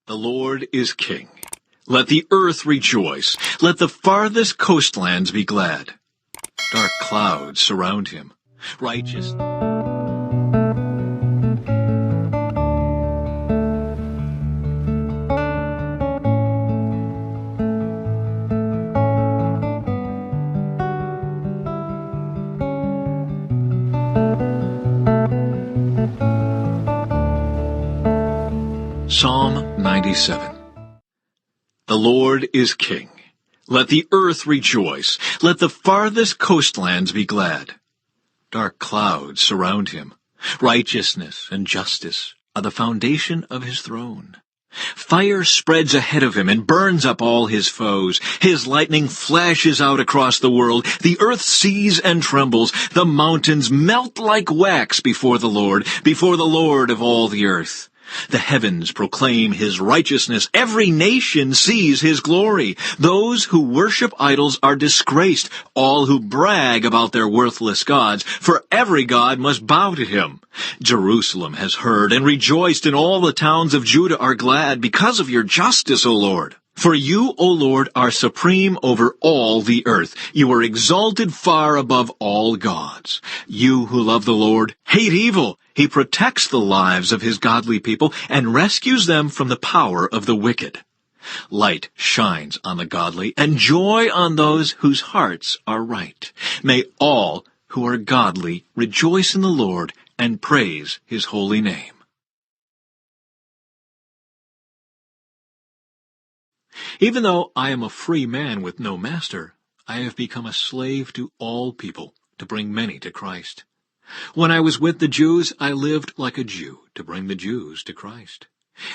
The Lord is King. Let the earth rejoice. Let the farthest coastlands be glad. Dark clouds surround him. Righteous. Psalm 97. The Lord is King. Let the earth rejoice. Let the farthest coastlands be glad. Dark clouds surround him. Righteousness and justice are the foundation of his throne. Fire spreads ahead of him and burns up all his foes. His lightning flashes out across the world. The earth sees and trembles. The mountains melt like wax before the Lord of all the earth. The heavens proclaim his righteousness. Every nation sees his glory. Those who worship idols are disgraced, all who brag about their worthless gods, for every god must bow to him. Jerusalem has heard and rejoiced, and all the towns of Judah are glad because of your justice, O Lord. For you, O Lord, are supreme over all the earth. You are exalted far above all gods. You who love the Lord hate evil. He protects the lives of his godly people and rescues them from the power of the wicked. Light shines on the godly and joy on those whose hearts are right. May all who are godly rejoice in the Lord and praise his holy name. Even though I am a free man with no master, I have become a slave to all people to bring many to Christ. When I was with the Jews, I lived like a Jew to bring the Jews to Christ.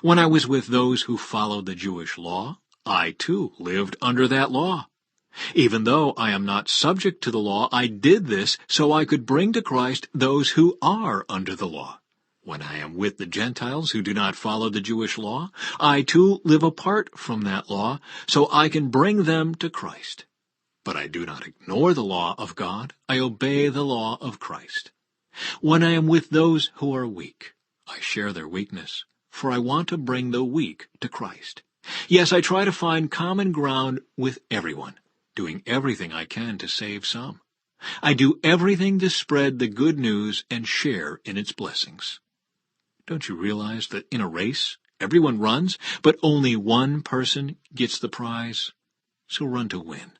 When I was with those who followed the Jewish law, I too lived under that law. Even though I am not subject to the law, I did this so I could bring to Christ those who are under the law. When I am with the Gentiles who do not follow the Jewish law, I too live apart from that law, so I can bring them to Christ. But I do not ignore the law of God. I obey the law of Christ. When I am with those who are weak, I share their weakness, for I want to bring the weak to Christ. Yes, I try to find common ground with everyone, doing everything I can to save some. I do everything to spread the good news and share in its blessings. Don't you realize that in a race, everyone runs, but only one person gets the prize? So run to win.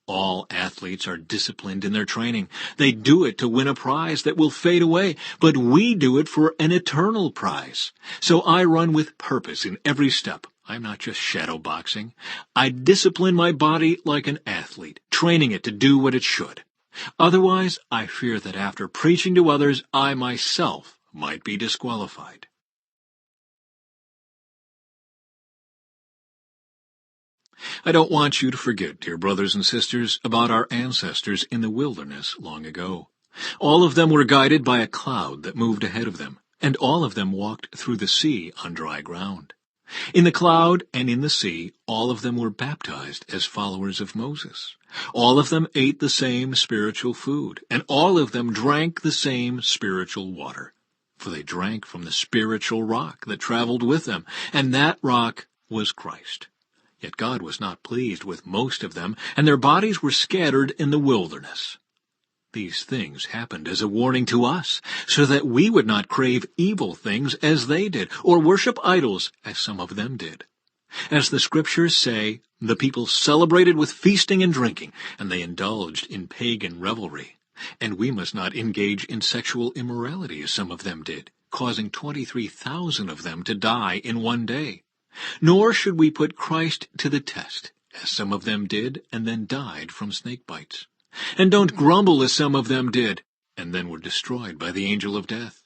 All athletes are disciplined in their training. They do it to win a prize that will fade away, but we do it for an eternal prize. So I run with purpose in every step. I'm not just shadow boxing. I discipline my body like an athlete, training it to do what it should. Otherwise, I fear that after preaching to others, I myself might be disqualified. I don't want you to forget, dear brothers and sisters, about our ancestors in the wilderness long ago. All of them were guided by a cloud that moved ahead of them, and all of them walked through the sea on dry ground. In the cloud and in the sea, all of them were baptized as followers of Moses. All of them ate the same spiritual food, and all of them drank the same spiritual water. For they drank from the spiritual rock that traveled with them, and that rock was Christ. Yet God was not pleased with most of them, and their bodies were scattered in the wilderness. These things happened as a warning to us, so that we would not crave evil things as they did, or worship idols as some of them did. As the Scriptures say, the people celebrated with feasting and drinking, and they indulged in pagan revelry. And we must not engage in sexual immorality as some of them did, causing 23,000 of them to die in one day. Nor should we put Christ to the test, as some of them did and then died from snake bites. And don't grumble as some of them did, and then were destroyed by the angel of death.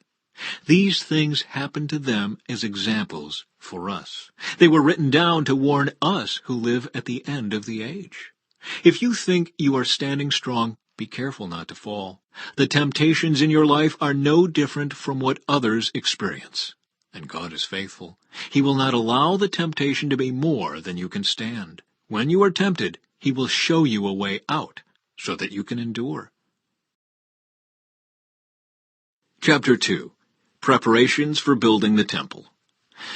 These things happened to them as examples for us. They were written down to warn us who live at the end of the age. If you think you are standing strong, be careful not to fall. The temptations in your life are no different from what others experience. And God is faithful. He will not allow the temptation to be more than you can stand. When you are tempted, He will show you a way out so that you can endure. Chapter 2. Preparations for building the temple.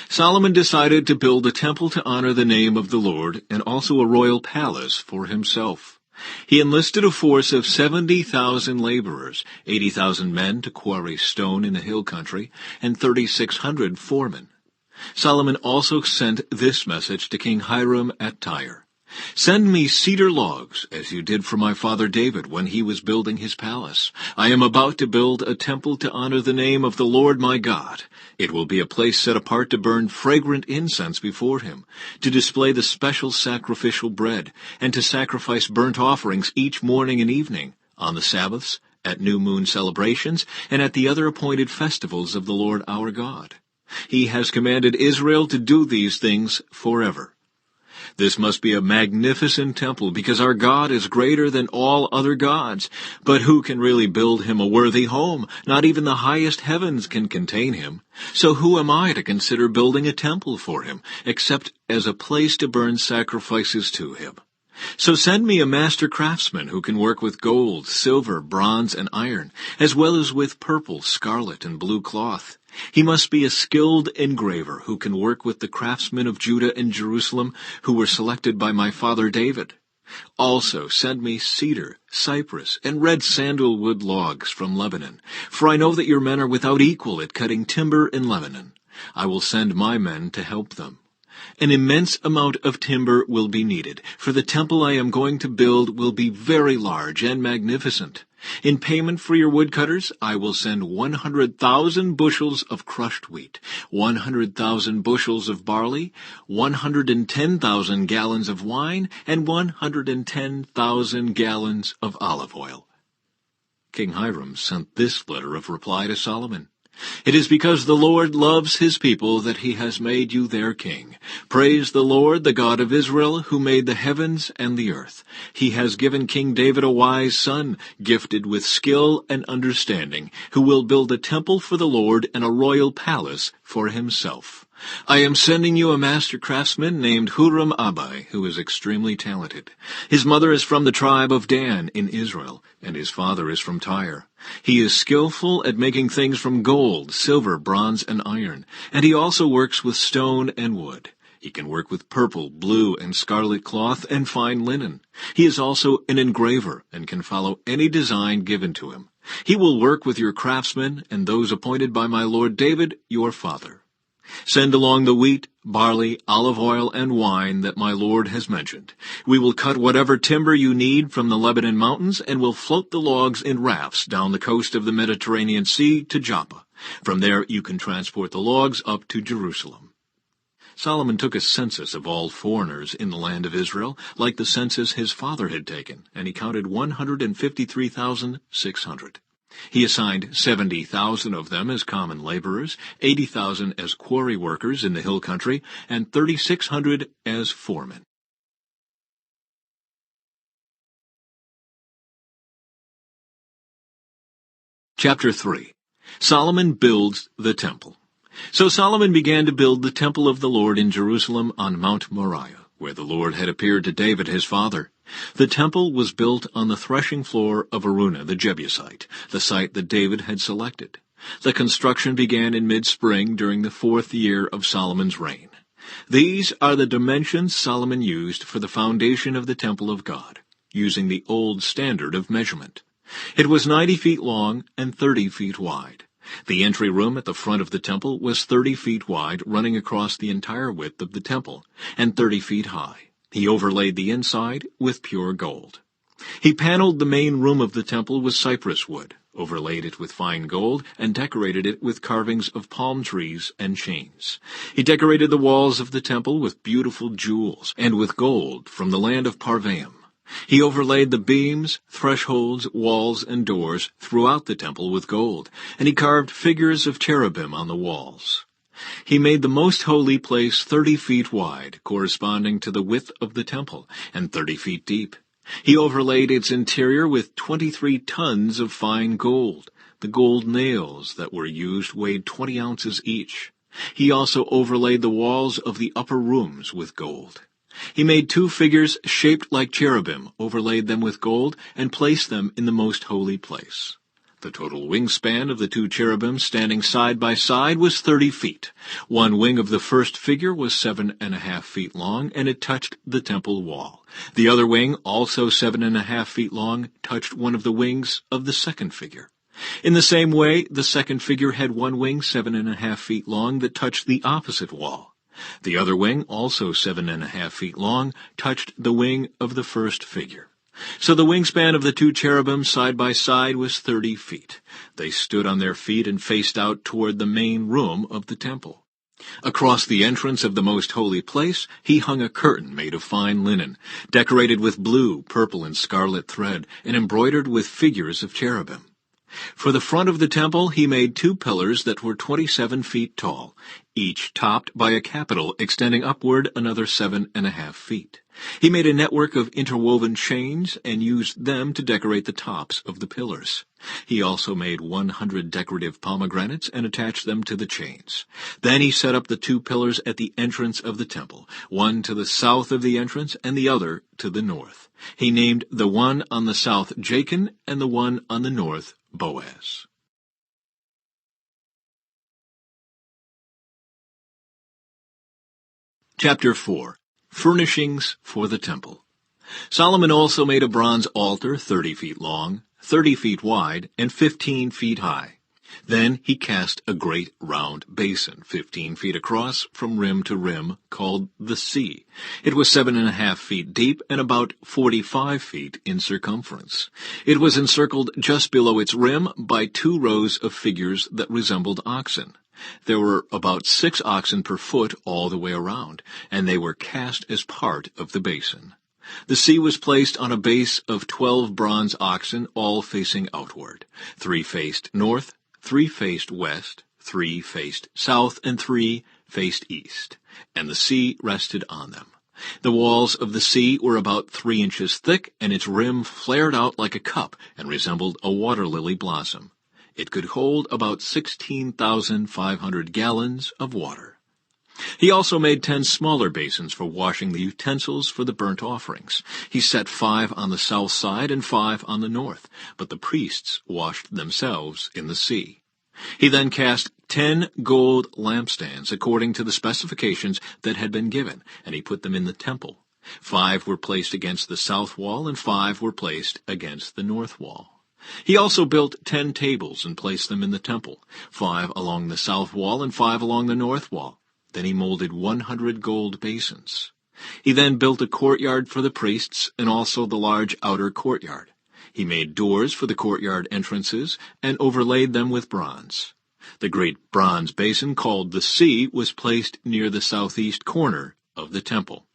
Solomon decided to build a temple to honor the name of the Lord and also a royal palace for himself. He enlisted a force of 70,000 laborers, 80,000 men to quarry stone in the hill country, and 3,600 foremen. Solomon also sent this message to King Hiram at Tyre. "Send me cedar logs, as you did for my father David when he was building his palace. I am about to build a temple to honor the name of the Lord my God. It will be a place set apart to burn fragrant incense before him, to display the special sacrificial bread, and to sacrifice burnt offerings each morning and evening, on the Sabbaths, at new moon celebrations, and at the other appointed festivals of the Lord our God. He has commanded Israel to do these things forever. This must be a magnificent temple, because our God is greater than all other gods. But who can really build him a worthy home? Not even the highest heavens can contain him. So who am I to consider building a temple for him, except as a place to burn sacrifices to him? So send me a master craftsman who can work with gold, silver, bronze, and iron, as well as with purple, scarlet, and blue cloth. He must be a skilled engraver who can work with the craftsmen of Judah and Jerusalem who were selected by my father David. Also send me cedar, cypress, and red sandalwood logs from Lebanon, for I know that your men are without equal at cutting timber in Lebanon. I will send my men to help them. An immense amount of timber will be needed, for the temple I am going to build will be very large and magnificent. In payment for your woodcutters, I will send 100,000 bushels of crushed wheat, 100,000 bushels of barley, 110,000 gallons of wine, and 110,000 gallons of olive oil." King Hiram sent this letter of reply to Solomon. "It is because the Lord loves his people that he has made you their king. Praise the Lord, the God of Israel, who made the heavens and the earth. He has given King David a wise son, gifted with skill and understanding, who will build a temple for the Lord and a royal palace for himself. I am sending you a master craftsman named Huram-Abi, who is extremely talented. His mother is from the tribe of Dan in Israel, and his father is from Tyre. He is skillful at making things from gold, silver, bronze, and iron, and he also works with stone and wood. He can work with purple, blue, and scarlet cloth and fine linen. He is also an engraver and can follow any design given to him. He will work with your craftsmen and those appointed by my lord David, your father. Send along the wheat, barley, olive oil, and wine that my lord has mentioned. We will cut whatever timber you need from the Lebanon mountains and will float the logs in rafts down the coast of the Mediterranean Sea to Joppa. From there you can transport the logs up to Jerusalem." Solomon took a census of all foreigners in the land of Israel, like the census his father had taken, and he counted 153,600. He assigned 70,000 of them as common laborers, 80,000 as quarry workers in the hill country, and 3,600 as foremen. Chapter 3. Solomon builds the temple. So Solomon began to build the temple of the Lord in Jerusalem on Mount Moriah, where the Lord had appeared to David his father. The temple was built on the threshing floor of Araunah the Jebusite, the site that David had selected. The construction began in mid-spring during the 4th year of Solomon's reign. These are the dimensions Solomon used for the foundation of the temple of God, using the old standard of measurement. It was 90 feet long and 30 feet wide. The entry room at the front of the temple was 30 feet wide, running across the entire width of the temple, and 30 feet high. He overlaid the inside with pure gold. He paneled the main room of the temple with cypress wood, overlaid it with fine gold, and decorated it with carvings of palm trees and chains. He decorated the walls of the temple with beautiful jewels, and with gold from the land of Parvaim. He overlaid the beams, thresholds, walls, and doors throughout the temple with gold, and he carved figures of cherubim on the walls. He made the most holy place 30 feet wide, corresponding to the width of the temple, and 30 feet deep. He overlaid its interior with 23 tons of fine gold. The gold nails that were used weighed 20 ounces each. He also overlaid the walls of the upper rooms with gold. He made 2 figures shaped like cherubim, overlaid them with gold, and placed them in the most holy place. The total wingspan of the two cherubim standing side by side was 30 feet. One wing of the first figure was 7.5 feet long, and it touched the temple wall. The other wing, also 7.5 feet long, touched one of the wings of the second figure. In the same way, the second figure had one wing 7.5 feet long that touched the opposite wall. The other wing, also 7.5 feet long, touched the wing of the first figure. So the wingspan of the two cherubim side by side was 30 feet. They stood on their feet and faced out toward the main room of the temple. Across the entrance of the most holy place, he hung a curtain made of fine linen, decorated with blue, purple, and scarlet thread, and embroidered with figures of cherubim. For the front of the temple he made 2 pillars that were 27 feet tall, each topped by a capital extending upward another 7.5 feet. He made a network of interwoven chains and used them to decorate the tops of the pillars. He also made 100 decorative pomegranates and attached them to the chains. Then he set up the 2 pillars at the entrance of the temple, one to the south of the entrance and the other to the north. He named the one on the south Jachin and the one on the north Boaz. Chapter 4. Furnishings for the Temple. Solomon also made a bronze altar 30 feet long, 30 feet wide, and 15 feet high. Then he cast a great round basin, 15 feet across from rim to rim, called the sea. It was 7.5 feet deep and about 45 feet in circumference. It was encircled just below its rim by 2 rows of figures that resembled oxen. There were about 6 oxen per foot all the way around, and they were cast as part of the basin. The sea was placed on a base of 12 bronze oxen, all facing outward. 3 faced north, 3 faced west, 3 faced south, and 3 faced east, and the sea rested on them. The walls of the sea were about 3 inches thick, and its rim flared out like a cup and resembled a water lily blossom. It could hold about 16,500 gallons of water. He also made 10 smaller basins for washing the utensils for the burnt offerings. He set 5 on the south side and 5 on the north, but the priests washed themselves in the sea. He then cast 10 gold lampstands according to the specifications that had been given, and he put them in the temple. 5 were placed against the south wall, and 5 were placed against the north wall. He also built 10 tables and placed them in the temple, 5 along the south wall and 5 along the north wall. Then he molded 100 gold basins. He then built a courtyard for the priests and also the large outer courtyard. He made doors for the courtyard entrances and overlaid them with bronze. The great bronze basin called the sea was placed near the southeast corner of the temple.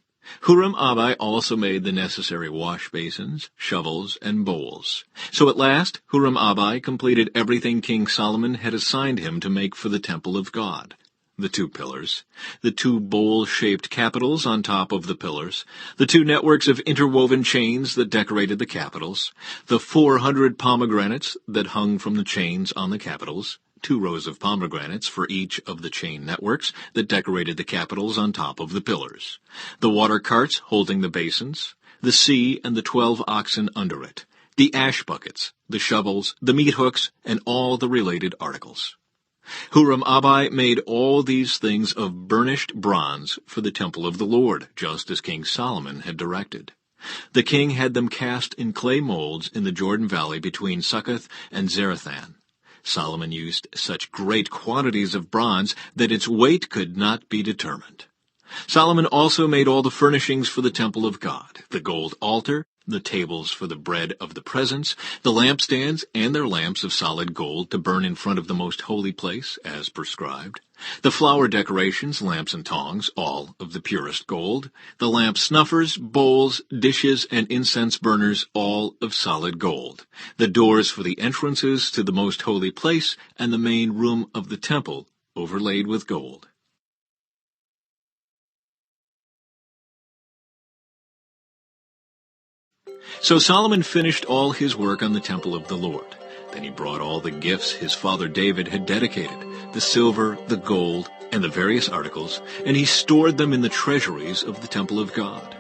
Huram-Abi also made the necessary wash basins, shovels, and bowls. So at last, Huram-Abi completed everything King Solomon had assigned him to make for the temple of God. The 2 pillars, the 2 bowl-shaped capitals on top of the pillars, the 2 networks of interwoven chains that decorated the capitals, the 400 pomegranates that hung from the chains on the capitals, 2 rows of pomegranates for each of the chain networks that decorated the capitals on top of the pillars, the water carts holding the basins, the sea and the 12 oxen under it, the ash buckets, the shovels, the meat hooks, and all the related articles. Huram-Abi made all these things of burnished bronze for the temple of the Lord, just as King Solomon had directed. The king had them cast in clay molds in the Jordan Valley between Succoth and Zarethan. Solomon used such great quantities of bronze that its weight could not be determined. Solomon also made all the furnishings for the temple of God, the gold altar, the tables for the bread of the presence, the lampstands and their lamps of solid gold to burn in front of the most holy place, as prescribed, the flower decorations, lamps and tongs, all of the purest gold, the lamp snuffers, bowls, dishes, and incense burners, all of solid gold, the doors for the entrances to the most holy place, and the main room of the temple, overlaid with gold. So Solomon finished all his work on the temple of the Lord. Then he brought all the gifts his father David had dedicated, the silver, the gold, and the various articles, and he stored them in the treasuries of the temple of God.